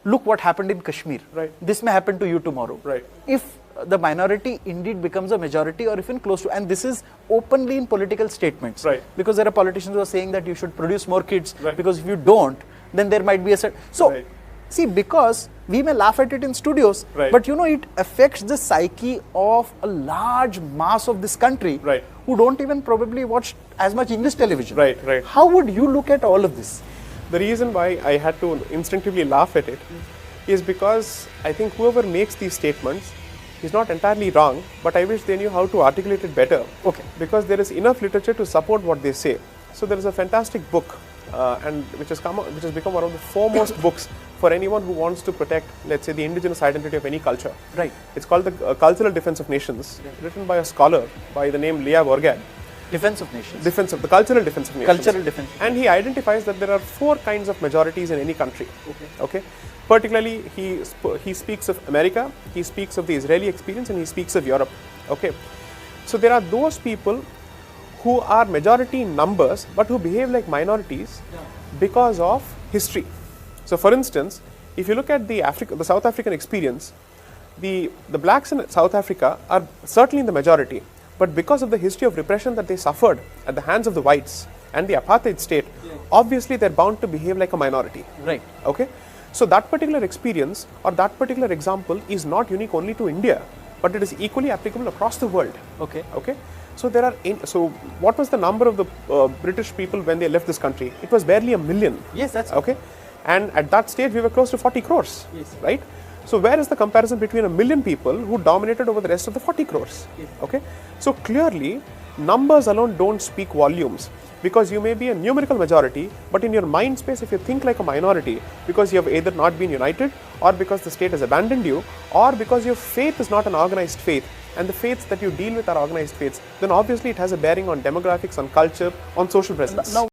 look what happened in Kashmir. Right. This may happen to you tomorrow. Right. If the minority indeed becomes a majority or even close to, and this is openly in political statements. Right. Because there are politicians who are saying that you should produce more kids, Right. because if you don't, then there might be a set. So, Right. see, because we may laugh at it in studios, Right. but it affects the psyche of a large mass of this country, Right. who don't even probably watch as much English television. Right, right. How would you look at all of this? The reason why I had to instinctively laugh at it is because I think whoever makes these statements is not entirely wrong, but I wish they knew how to articulate it better. Okay. Because there is enough literature to support what they say. So there is a fantastic book, and which has become one of the foremost books for anyone who wants to protect, let's say, the indigenous identity of any culture. Right. It's called the Cultural Defense of Nations, written by a scholar by the name Leah Borgad. Defense of nations. The cultural defense of nations. Cultural defense. And he identifies that there are 4 kinds of majorities in any country. Okay. Particularly, he speaks of America, he speaks of the Israeli experience, and he speaks of Europe. Okay. So there are those people who are majority in numbers, but who behave like minorities because of history. So, for instance, if you look at the South African experience, the blacks in South Africa are certainly in the majority, but because of the history of repression that they suffered at the hands of the whites and the apartheid state, obviously they're bound to behave like a minority. Right. Okay. So that particular experience or that particular example is not unique only to India, but it is equally applicable across the world. Okay. Okay. So there are so what was the number of the British people when they left this country? It was barely 1 million. Yes, that's okay. And at that stage we were close to 40 crores. Yes. Right. So where is the comparison between 1 million people who dominated over the rest of the 40 crores? Yes. Okay. So clearly, numbers alone don't speak volumes, because you may be a numerical majority, but in your mind space, if you think like a minority, because you have either not been united, or because the state has abandoned you, or because your faith is not an organized faith, and the faiths that you deal with are organized faiths, then obviously it has a bearing on demographics, on culture, on social presence. Now,